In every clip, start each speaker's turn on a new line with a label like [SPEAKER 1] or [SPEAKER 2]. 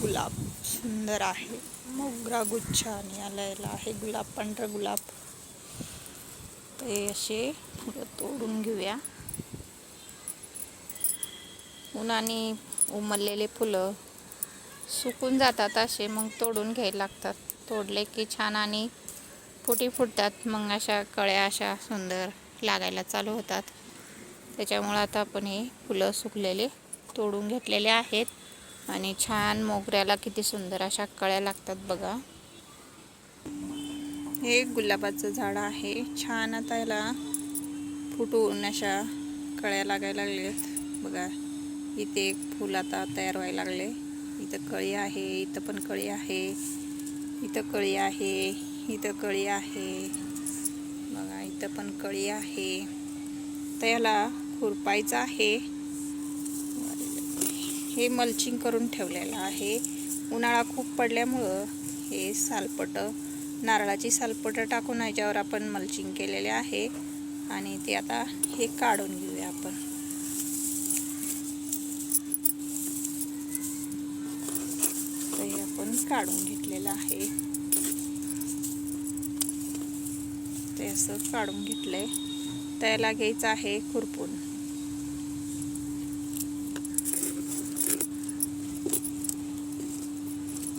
[SPEAKER 1] गुलाब सुंदर आहे. मोगरा गुच्छाने आलेला आहे गुलाब, पांढरा गुलाब. ते असे फुलं तोडून घेऊया. उन्हाने उमललेले फुलं सुकून जातात असे, मग तोडून घ्यायला लागतात. तोडले की छान आणि फुटी फुटतात. मग अशा कळ्या अशा सुंदर लागायला चालू होतात. त्याच्यामुळे आता आपण हे फुलं सुकलेले तोडून घेतलेले आहेत. आणि छान मोगऱ्याला किती सुंदर अशा कळ्या लागतात बघा. हे गुलाबाचं झाड आहे. छान आता याला फुटून अशा कळ्या लागायला लागल्यात बघा. इथे एक फूल आता तयार व्हायला लागले. इथं कळी आहे, इथं पण कळी आहे, इथं कळी आहे, इथं कळी आहे बघा, इथं पण कळी आहे. तर याला खुरपायचं आहे. हे मल्चिंग करून ठेवलेलं आहे. उन्हाळा खूप पडल्यामुळं हे सालपट, नारळाची सालपट टाकून याच्यावर आपण मल्चिंग केलेले आहे. आणि ते आता हे काढून घेऊया आपण. तर हे आपण काढून घेतलेलं आहे. ते असं काढून घेतलंय. त्याला घ्यायचं आहे खुरपून.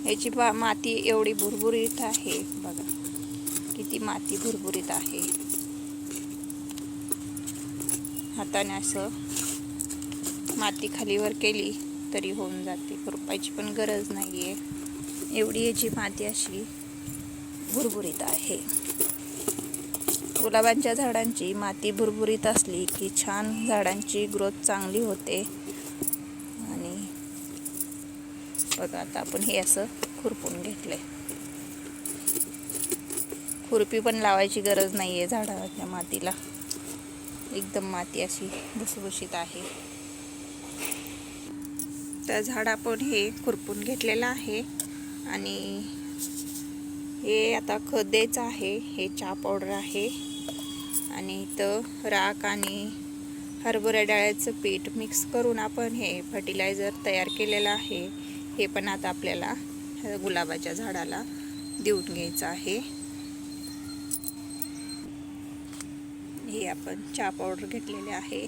[SPEAKER 1] याची माती एवढी भुरभुरीत आहे बघा, किती माती भुरभुरीत आहे. हाताने असं माती खालीवर केली तरी होऊन जाते. खुरपायची पण गरज नाहीये, एवढी याची माती अशी भुरभुरीत आहे. गुलाबांच्या झाडांची माती भुरभुरीत असली की छान झाडांची ग्रोथ चांगली होते. आणि बघा आता आपण हे असं खुरपून घेतलंय. खुरपी पण लावायची गरज नाहीये झाडाच्या मातीला, एकदम माती अशी भुसभुशीत आहे. तर झाड आपण हे खुरपून घेतलेलं आहे. आणि हे आता खत द्यायचं आहे. हे चहा पावडर आहे. आणि इथं राख आणि हरभरा डाळ्याचं पीठ मिक्स करून आपण हे फर्टिलायझर तयार केलेलं आहे. हे पण आता आपल्याला गुलाबाच्या झाडाला देऊन घ्यायचं आहे. हे आपण चहा पावडर घेतलेले आहे.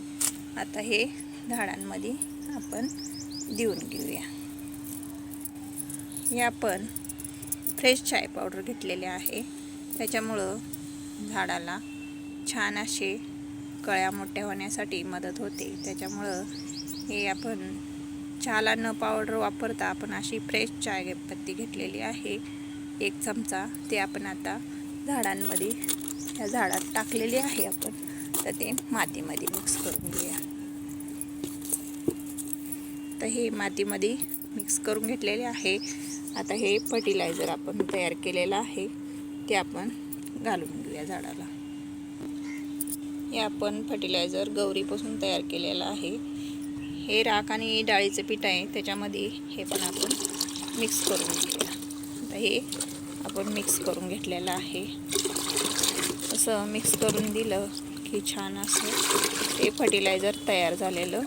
[SPEAKER 1] आता हे झाडांमध्ये आपण देऊन घेऊया. हे आपण फ्रेश चाय पावडर घेतलेले आहे. त्याच्यामुळं झाडाला छान असे कळ्या मोठ्या होण्यासाठी मदत होते. त्याच्यामुळं हे आपण चहाला न पावडर वापरता आपण अशी फ्रेश चाय पत्ती घेतलेली आहे 1 चमचा. ते आपण आता झाडांमध्ये, त्या झाडात टाकलेले आहे आपण. तर ते मातीमध्ये मिक्स करून घेऊया. तर हे मातीमध्ये मिक्स करून घेतलेले आहे. आता हे फर्टिलायझर आपण तयार केलेलं आहे ते आपण घालून घेऊया झाडाला. हे आपण फर्टिलायझर गौरीपासून तयार केलेलं आहे. हे राख आणि डाळीचं पीठ आहे, त्याच्यामध्ये हे पण आपण मिक्स करून घेऊया. आता हे आपण मिक्स करून घेतलेलं आहे. असं मिक्स करून दिलं की छान असं ते फर्टिलायझर तयार झालेलं.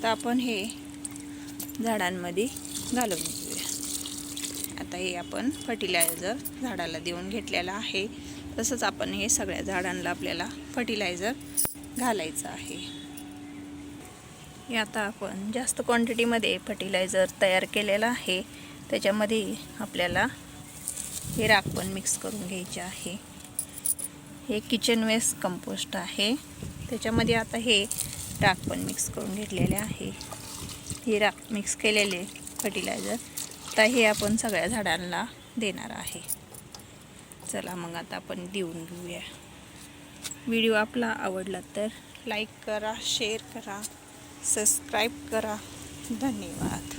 [SPEAKER 1] तर आपण हे झाडांमध्ये घालून घेऊया. आता हे आपण फर्टिलायझर झाडाला देऊन घेतलेलं आहे. तसंच आपण हे सगळ्या झाडांना आपल्याला फर्टिलायझर घालायचं आहे. हे आता आपण जास्त क्वांटिटीमध्ये फर्टिलायझर तयार केलेलं आहे. त्याच्यामध्ये आपल्याला हे राख पण मिक्स करून घ्यायचे आहे. हे किचन वेस्ट कंपोस्ट आहे. त्याच्यामध्ये आता हे राख पण मिक्स करून घेतलेले आहे. हे राख मिक्स केलेले फर्टिलायझर तर हे आपण सगळ्या झाडांना देणार आहे. चला मग आता आपण देऊन घेऊया. व्हिडिओ आपला आवडला तर लाईक करा, शेअर करा, सबस्क्राईब करा. धन्यवाद.